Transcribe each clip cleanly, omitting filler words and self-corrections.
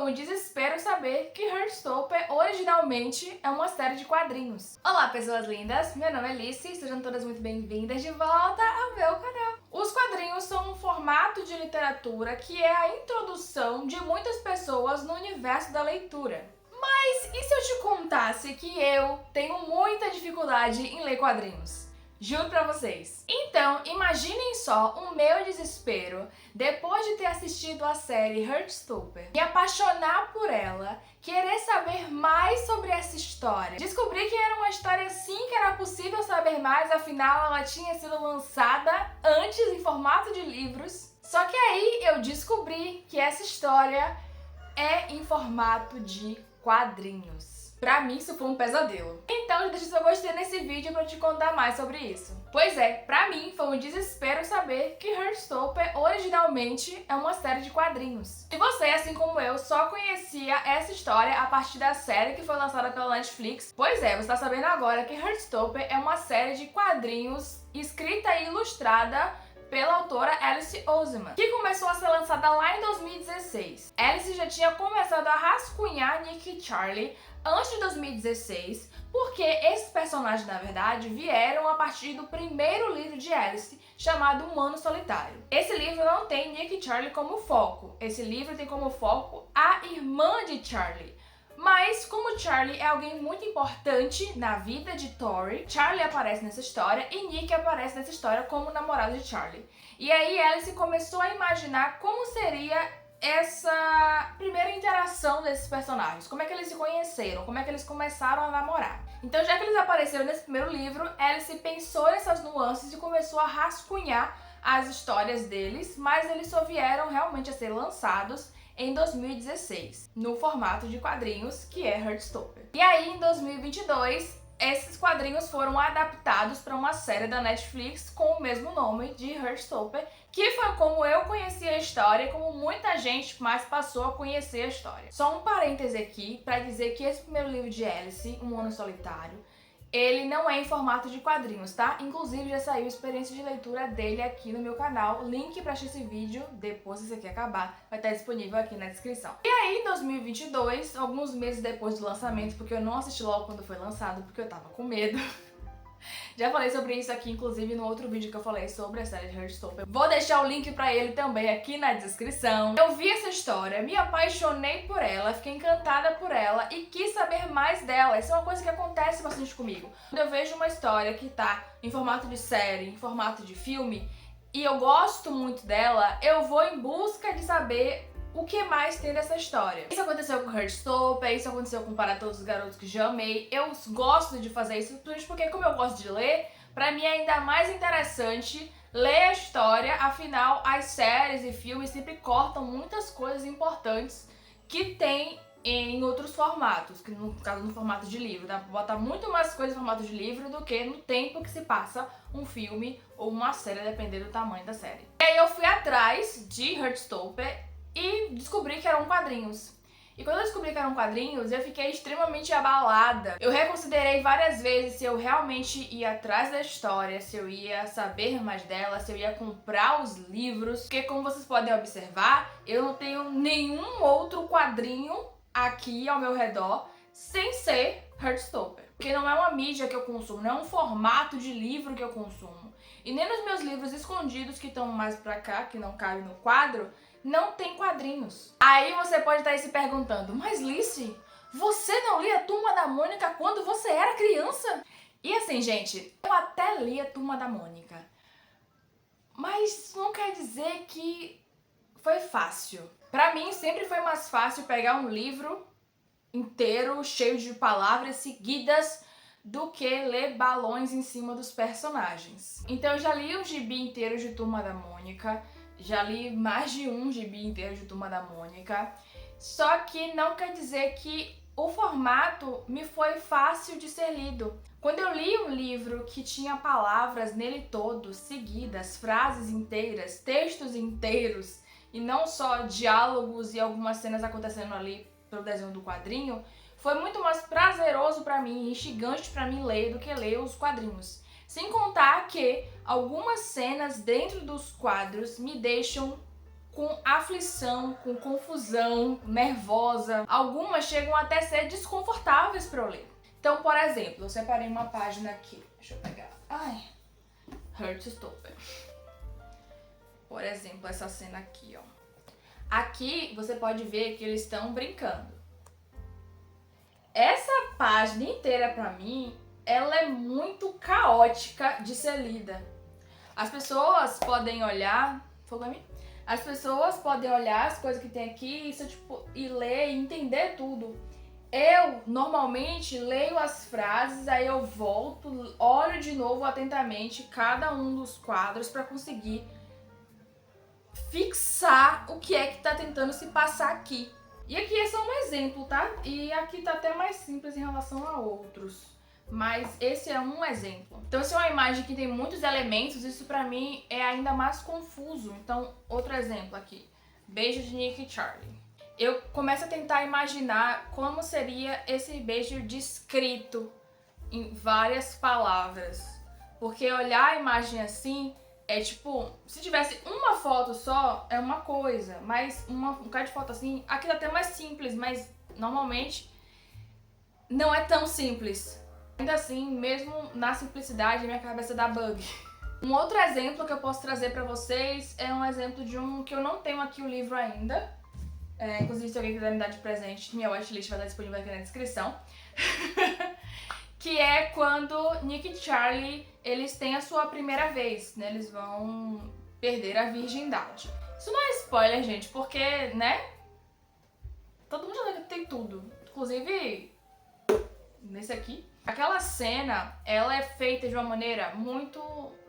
um desespero saber que Heartstopper originalmente é uma série de quadrinhos. Olá, pessoas lindas! Meu nome é Alice, sejam todas muito bem-vindas de volta ao meu canal. Os quadrinhos são um formato de literatura que é a introdução de muitas pessoas no universo da leitura. Mas e se eu te contasse que eu tenho muita dificuldade em ler quadrinhos? Juro pra vocês. Então, imaginem só o meu desespero depois de ter assistido a série Heartstopper, me apaixonar por ela, querer saber mais sobre essa história, descobrir que era uma história sim que era possível saber mais, afinal ela tinha sido lançada antes em formato de livros. Só que aí eu descobri que essa história é em formato de quadrinhos. Pra mim isso foi um pesadelo. Então deixa seu gostei nesse vídeo pra eu te contar mais sobre isso. Pois é, pra mim foi um desespero saber que Heartstopper originalmente é uma série de quadrinhos. Se você, assim como eu, só conhecia essa história a partir da série que foi lançada pela Netflix, pois é, você tá sabendo agora que Heartstopper é uma série de quadrinhos escrita e ilustrada pela autora Alice Oseman, que começou a ser lançada lá em 2016. Alice já tinha começado a rascunhar Nick e Charlie antes de 2016, porque esses personagens, na verdade, vieram a partir do primeiro livro de Alice, chamado Humano Solitário. Esse livro não tem Nick e Charlie como foco. Esse livro tem como foco a irmã de Charlie. Mas, como Charlie é alguém muito importante na vida de Tori, Charlie aparece nessa história e Nick aparece nessa história como namorado de Charlie. E aí Alice começou a imaginar como seria essa primeira interação desses personagens. Como é que eles se conheceram, como é que eles começaram a namorar. Então, já que eles apareceram nesse primeiro livro, Alice pensou nessas nuances e começou a rascunhar as histórias deles, mas eles só vieram realmente a ser lançados em 2016, no formato de quadrinhos, que é Heartstopper. E aí, em 2022, esses quadrinhos foram adaptados para uma série da Netflix com o mesmo nome de Heartstopper, que foi como eu conheci a história e como muita gente mais passou a conhecer a história. Só um parêntese aqui para dizer que esse primeiro livro de Alice, Um Ano Solitário, ele não é em formato de quadrinhos, tá? Inclusive já saiu a experiência de leitura dele aqui no meu canal. Link pra assistir esse vídeo, depois se você quer acabar, vai estar disponível aqui na descrição. E aí, em 2022, alguns meses depois do lançamento, porque eu não assisti logo quando foi lançado, porque eu tava com medo. Já falei sobre isso aqui, inclusive, no outro vídeo que eu falei sobre a série de Heartstopper. Vou deixar o link pra ele também aqui na descrição. Eu vi essa história, me apaixonei por ela, fiquei encantada por ela e quis saber mais dela. Isso é uma coisa que acontece bastante comigo. Quando eu vejo uma história que tá em formato de série, em formato de filme, e eu gosto muito dela, eu vou em busca de saber o que mais tem dessa história. Isso aconteceu com Heartstopper, isso aconteceu com Para Todos os Garotos que Já Amei. Eu gosto de fazer isso, porque como eu gosto de ler, pra mim é ainda mais interessante ler a história, afinal as séries e filmes sempre cortam muitas coisas importantes que tem em outros formatos, que no caso no formato de livro, dá pra botar muito mais coisas no formato de livro do que no tempo que se passa um filme ou uma série, dependendo do tamanho da série. E aí eu fui atrás de Heartstopper e descobri que eram quadrinhos. E quando eu descobri que eram quadrinhos, eu fiquei extremamente abalada. Eu reconsiderei várias vezes se eu realmente ia atrás da história, se eu ia saber mais dela, se eu ia comprar os livros. Porque como vocês podem observar, eu não tenho nenhum outro quadrinho aqui ao meu redor sem ser Heartstopper. Porque não é uma mídia que eu consumo, não é um formato de livro que eu consumo. E nem nos meus livros escondidos que estão mais pra cá, que não cabem no quadro, não tem quadrinhos. Aí você pode estar aí se perguntando, mas Lice, você não lia Turma da Mônica quando você era criança? E assim, gente, eu até lia Turma da Mônica, mas isso não quer dizer que foi fácil. Pra mim, sempre foi mais fácil pegar um livro inteiro, cheio de palavras seguidas, do que ler balões em cima dos personagens. Então eu já li o gibi inteiro de Turma da Mônica, já li mais de um gibi inteiro de Turma da Mônica, só que não quer dizer que o formato me foi fácil de ser lido. Quando eu li um livro que tinha palavras nele todo, seguidas, frases inteiras, textos inteiros, e não só diálogos e algumas cenas acontecendo ali pelo desenho do quadrinho, foi muito mais prazeroso pra mim, instigante pra mim ler do que ler os quadrinhos. Sem contar que algumas cenas dentro dos quadros me deixam com aflição, com confusão, nervosa. Algumas chegam até a ser desconfortáveis para eu ler. Então, por exemplo, eu separei uma página aqui. Deixa eu pegar. Ai, Heartstopper. Por exemplo, essa cena aqui, ó. Aqui você pode ver que eles estão brincando. Essa página inteira, pra mim, ela é muito caótica de ser lida. As pessoas podem olhar... As pessoas podem olhar as coisas que tem aqui e ler e entender tudo. Eu, normalmente, leio as frases, aí eu volto, olho de novo atentamente cada um dos quadros para conseguir fixar o que é que tá tentando se passar aqui. E aqui é só um exemplo, tá? E aqui tá até mais simples em relação a outros. Mas esse é um exemplo. Então, se é uma imagem que tem muitos elementos, isso pra mim é ainda mais confuso. Então, outro exemplo aqui. Beijo de Nick e Charlie. Eu começo a tentar imaginar como seria esse beijo descrito em várias palavras. Porque olhar a imagem assim é tipo, se tivesse uma foto só, é uma coisa. Mas um bocado de foto assim, aquilo é até mais simples, mas normalmente não é tão simples. Ainda assim, mesmo na simplicidade, minha cabeça dá bug. Um outro exemplo que eu posso trazer pra vocês é um exemplo de um que eu não tenho aqui o livro ainda. Inclusive, se alguém quiser me dar de presente, minha watchlist vai estar disponível aqui na descrição. Que é quando Nick e Charlie, eles têm a sua primeira vez, né? Eles vão perder a virgindade. Isso não é spoiler, gente, porque, né? Todo mundo já tem tudo. Inclusive, nesse aqui. Aquela cena, ela é feita de uma maneira muito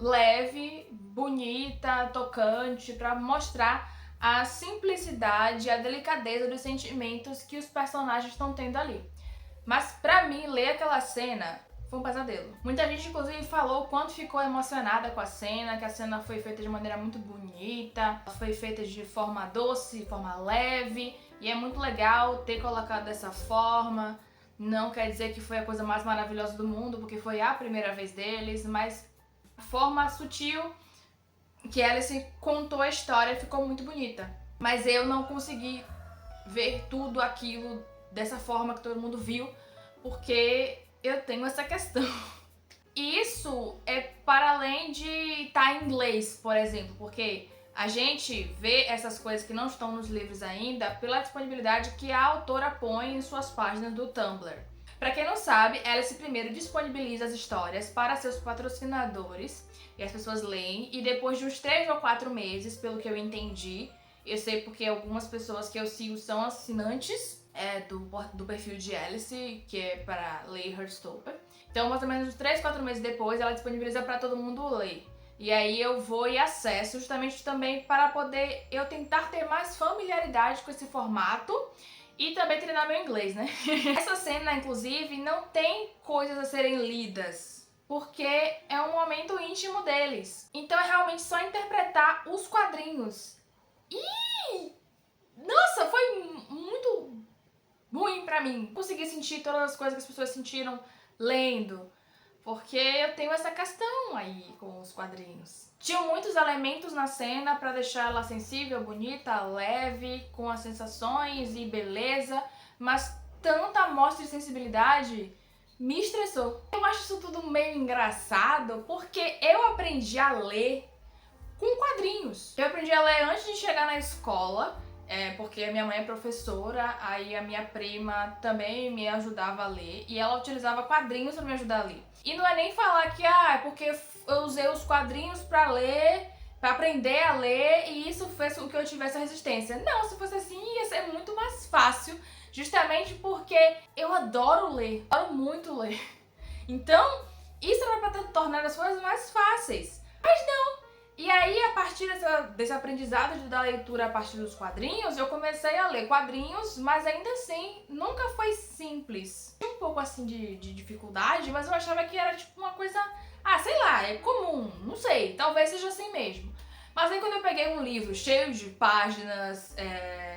leve, bonita, tocante, pra mostrar a simplicidade e a delicadeza dos sentimentos que os personagens estão tendo ali. Mas pra mim, ler aquela cena foi um pesadelo. Muita gente, inclusive, falou o quanto ficou emocionada com a cena, que a cena foi feita de maneira muito bonita, foi feita de forma doce, forma leve, e é muito legal ter colocado dessa forma. Não quer dizer que foi a coisa mais maravilhosa do mundo, porque foi a primeira vez deles, mas a forma sutil que Alice contou a história ficou muito bonita. Mas eu não consegui ver tudo aquilo dessa forma que todo mundo viu, porque eu tenho essa questão. Isso é para além de estar em inglês, por exemplo, porque a gente vê essas coisas que não estão nos livros ainda pela disponibilidade que a autora põe em suas páginas do Tumblr. Para quem não sabe, Alice primeiro disponibiliza as histórias para seus patrocinadores e as pessoas leem, e depois de uns 3 ou 4 meses, pelo que eu entendi, eu sei porque algumas pessoas que eu sigo são assinantes do perfil de Alice, que é para ler Heartstopper. Então, mais ou menos uns 3, 4 meses depois, ela disponibiliza para todo mundo ler. E aí eu vou e acesso justamente também para poder eu tentar ter mais familiaridade com esse formato e também treinar meu inglês, né? Essa cena, inclusive, não tem coisas a serem lidas, porque é um momento íntimo deles. Então é realmente só interpretar os quadrinhos. E nossa, foi muito ruim pra mim. Consegui sentir todas as coisas que as pessoas sentiram lendo, porque eu tenho essa questão aí com os quadrinhos. Tinham muitos elementos na cena pra deixar ela sensível, bonita, leve, com as sensações e beleza, mas tanta amostra de sensibilidade me estressou. Eu acho isso tudo meio engraçado, porque eu aprendi a ler com quadrinhos. Eu aprendi a ler antes de chegar na escola, porque a minha mãe é professora, aí a minha prima também me ajudava a ler, e ela utilizava quadrinhos pra me ajudar a ler. E não é nem falar que, é porque eu usei os quadrinhos pra ler, pra aprender a ler, e isso fez com que eu tivesse resistência. Não, se fosse assim, ia ser muito mais fácil, justamente porque eu adoro ler, adoro muito ler. Então, isso era pra tornar as coisas mais fáceis. Mas não. E aí, a partir desse aprendizado da leitura a partir dos quadrinhos, eu comecei a ler quadrinhos, mas ainda assim, nunca foi simples. Tinha um pouco assim de dificuldade, mas eu achava que era tipo uma coisa, sei lá, é comum, não sei, talvez seja assim mesmo. Mas aí quando eu peguei um livro cheio de páginas,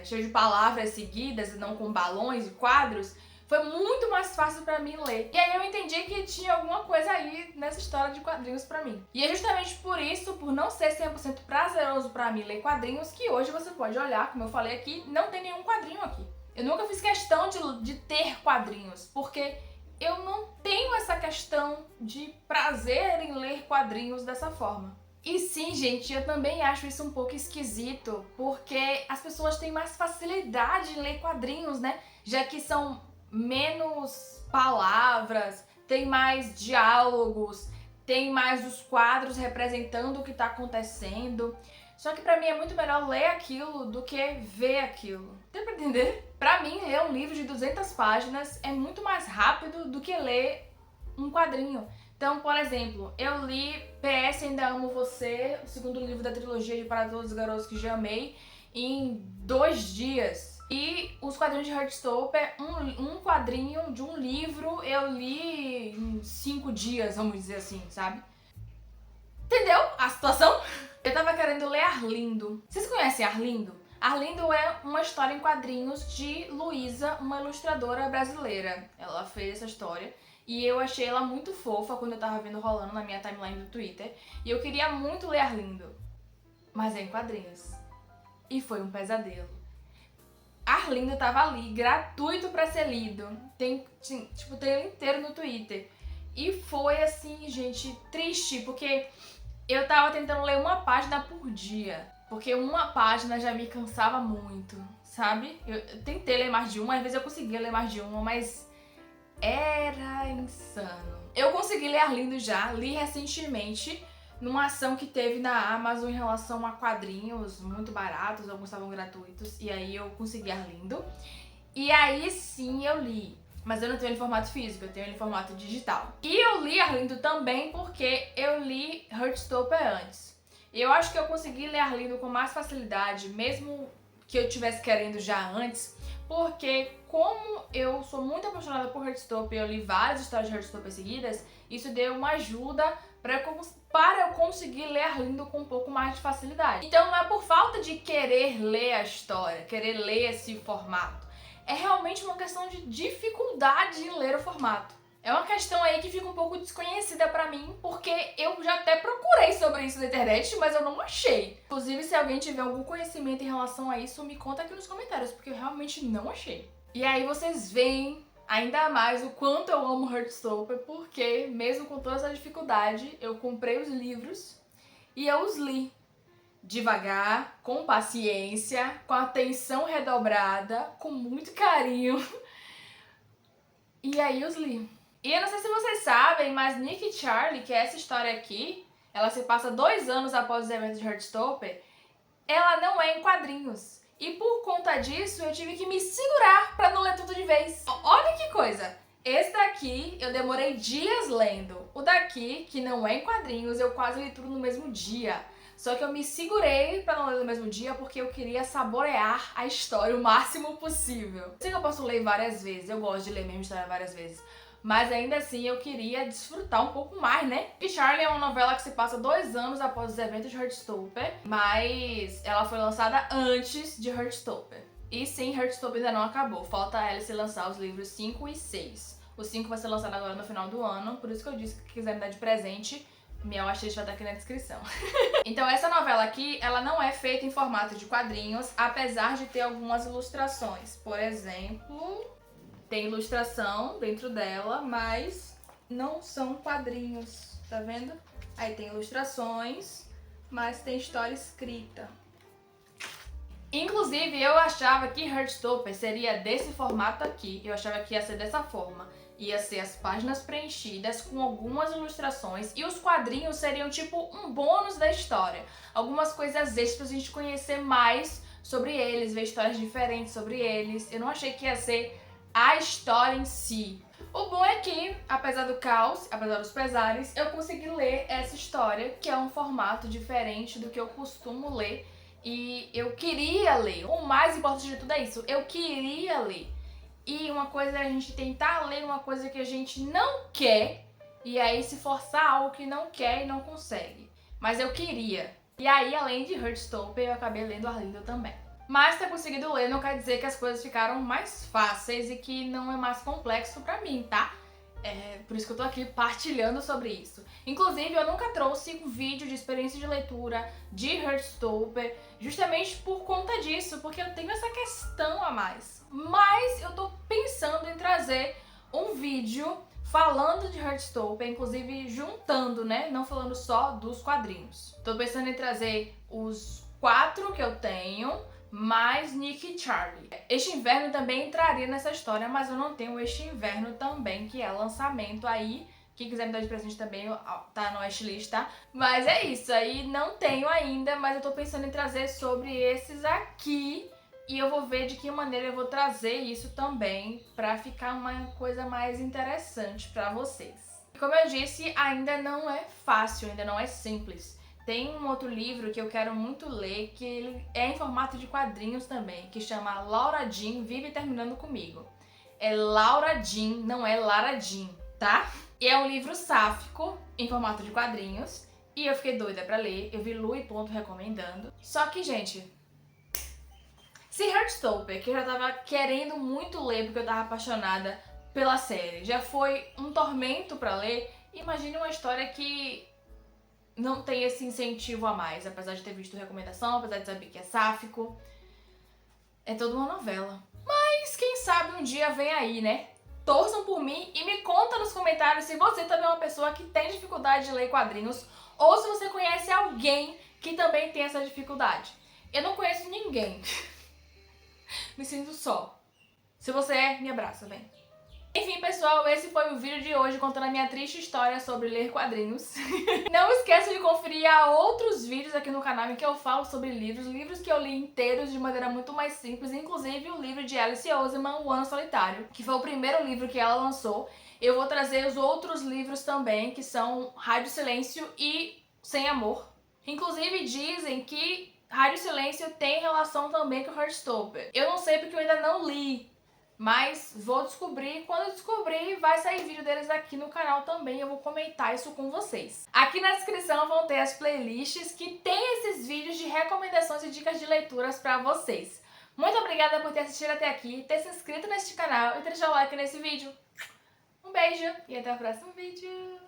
cheio de palavras seguidas e não com balões e quadros, Foi muito mais fácil pra mim ler. E aí eu entendi que tinha alguma coisa aí nessa história de quadrinhos pra mim. E é justamente por isso, por não ser 100% prazeroso pra mim ler quadrinhos, que hoje você pode olhar, como eu falei aqui, não tem nenhum quadrinho aqui. Eu nunca fiz questão de ter quadrinhos, porque eu não tenho essa questão de prazer em ler quadrinhos dessa forma. E sim, gente, eu também acho isso um pouco esquisito, porque as pessoas têm mais facilidade em ler quadrinhos, né? Já que são menos palavras, tem mais diálogos, tem mais os quadros representando o que tá acontecendo. Só que pra mim é muito melhor ler aquilo do que ver aquilo. Deu pra entender? Pra mim, ler um livro de 200 páginas é muito mais rápido do que ler um quadrinho. Então, por exemplo, eu li PS Ainda Amo Você, o segundo livro da trilogia de Para Todos os Garotos que Já Amei, em 2 dias. E os quadrinhos de Heartstopper, um quadrinho de um livro, eu li em 5 dias, vamos dizer assim, sabe? Entendeu a situação? Eu tava querendo ler Arlindo. Vocês conhecem Arlindo? Arlindo é uma história em quadrinhos de Luísa, uma ilustradora brasileira. Ela fez essa história e eu achei ela muito fofa quando eu tava vendo rolando na minha timeline do Twitter. E eu queria muito ler Arlindo, mas é em quadrinhos. E foi um pesadelo. Arlindo tava ali, gratuito pra ser lido. Tem ele inteiro no Twitter. E foi assim, gente, triste, porque eu tava tentando ler uma página por dia. Porque uma página já me cansava muito, sabe? Eu tentei ler mais de uma, às vezes eu conseguia ler mais de uma, mas era insano. Eu consegui ler Arlindo já, li recentemente, numa ação que teve na Amazon em relação a quadrinhos muito baratos, alguns estavam gratuitos, e aí eu consegui Arlindo. E aí sim eu li. Mas eu não tenho ele em formato físico, eu tenho ele em formato digital. E eu li Arlindo também porque eu li Heartstopper antes. E eu acho que eu consegui ler Arlindo com mais facilidade, mesmo que eu estivesse querendo já antes, porque como eu sou muito apaixonada por Heartstopper, eu li várias histórias de Heartstopper seguidas, isso deu uma ajuda para eu conseguir ler Arlindo com um pouco mais de facilidade. Então não é por falta de querer ler a história, querer ler esse formato. É realmente uma questão de dificuldade em ler o formato. É uma questão aí que fica um pouco desconhecida pra mim, porque eu já até procurei sobre isso na internet, mas eu não achei. Inclusive, se alguém tiver algum conhecimento em relação a isso, me conta aqui nos comentários, porque eu realmente não achei. E aí vocês veem ainda mais o quanto eu amo Heartstopper, porque mesmo com toda essa dificuldade, eu comprei os livros e eu os li. Devagar, com paciência, com atenção redobrada, com muito carinho. E aí os li. E eu não sei se vocês sabem, mas Nick e Charlie, que é essa história aqui, ela se passa 2 anos após os eventos de Heartstopper, ela não é em quadrinhos. E por conta disso, eu tive que me segurar pra não ler tudo de vez. Olha que coisa! Esse daqui eu demorei dias lendo. O daqui, que não é em quadrinhos, eu quase li tudo no mesmo dia. Só que eu me segurei pra não ler no mesmo dia porque eu queria saborear a história o máximo possível. Eu sei que eu posso ler várias vezes, eu gosto de ler a mesma história várias vezes. Mas ainda assim eu queria desfrutar um pouco mais, né? E Charlie é uma novela que se passa 2 anos após os eventos de Heartstopper, mas ela foi lançada antes de Heartstopper. E sim, Heartstopper ainda não acabou, falta a Alice lançar os livros 5 e 6. O 5 vai ser lançado agora no final do ano, por isso que eu disse que quiser me dar de presente, minha watchlist vai estar aqui na descrição. Então essa novela aqui, ela não é feita em formato de quadrinhos, apesar de ter algumas ilustrações. Por exemplo, tem ilustração dentro dela, mas não são quadrinhos, tá vendo? Aí tem ilustrações, mas tem história escrita. Inclusive, eu achava que Heartstopper seria desse formato aqui, eu achava que ia ser dessa forma. Ia ser as páginas preenchidas com algumas ilustrações e os quadrinhos seriam tipo um bônus da história. Algumas coisas extras pra gente conhecer mais sobre eles, ver histórias diferentes sobre eles. Eu não achei que ia ser a história em si. O bom é que, apesar do caos, apesar dos pesares, eu consegui ler essa história, que é um formato diferente do que eu costumo ler. E eu queria ler. O mais importante de tudo é isso, eu queria ler. E uma coisa é a gente tentar ler uma coisa que a gente não quer, e aí se forçar algo que não quer e não consegue. Mas eu queria. E aí, além de Heartstopper, eu acabei lendo Arlindo também. Mas ter conseguido ler não quer dizer que as coisas ficaram mais fáceis e que não é mais complexo pra mim, tá? É por isso que eu tô aqui partilhando sobre isso. Inclusive, eu nunca trouxe um vídeo de experiência de leitura de Heartstopper, justamente por conta disso, porque eu tenho essa questão a mais. Mas eu tô pensando em trazer um vídeo falando de Heartstopper, inclusive juntando, né? Não falando só dos quadrinhos. Tô pensando em trazer os 4 que eu tenho, mais Nick e Charlie. Este Inverno também entraria nessa história, mas eu não tenho Este Inverno também, que é lançamento aí. Quem quiser me dar de presente também, tá no wishlist, tá? Mas é isso, aí não tenho ainda, mas eu tô pensando em trazer sobre esses aqui. E eu vou ver de que maneira eu vou trazer isso também, pra ficar uma coisa mais interessante pra vocês. Como eu disse, ainda não é fácil, ainda não é simples. Tem um outro livro que eu quero muito ler, que ele é em formato de quadrinhos também, que chama Laura Jean Vive Terminando Comigo. É Laura Jean, não é Lara Jean, tá? E é um livro sáfico, em formato de quadrinhos, e eu fiquei doida pra ler, eu vi Lu e Ponto recomendando. Só que, gente, se Heartstopper, que eu já tava querendo muito ler porque eu tava apaixonada pela série, já foi um tormento pra ler, imagine uma história que não tem esse incentivo a mais, apesar de ter visto recomendação, apesar de saber que é sáfico. É toda uma novela. Mas quem sabe um dia vem aí, né? Torçam por mim e me conta nos comentários se você também é uma pessoa que tem dificuldade de ler quadrinhos ou se você conhece alguém que também tem essa dificuldade. Eu não conheço ninguém. Me sinto só. Se você é, me abraça, vem. Enfim, pessoal, esse foi o vídeo de hoje contando a minha triste história sobre ler quadrinhos. Não esqueça de conferir a outros vídeos aqui no canal em que eu falo sobre livros que eu li inteiros de maneira muito mais simples, inclusive o livro de Alice Oseman, O Ano Solitário, que foi o primeiro livro que ela lançou. Eu vou trazer os outros livros também, que são Rádio Silêncio e Sem Amor. Inclusive dizem que Rádio Silêncio tem relação também com Heartstopper. Eu não sei porque eu ainda não li, mas vou descobrir. Quando eu descobrir, vai sair vídeo deles aqui no canal também. Eu vou comentar isso com vocês. Aqui na descrição vão ter as playlists que tem esses vídeos de recomendações e dicas de leituras pra vocês. Muito obrigada por ter assistido até aqui, ter se inscrito neste canal e ter deixado o like nesse vídeo. Um beijo e até o próximo vídeo.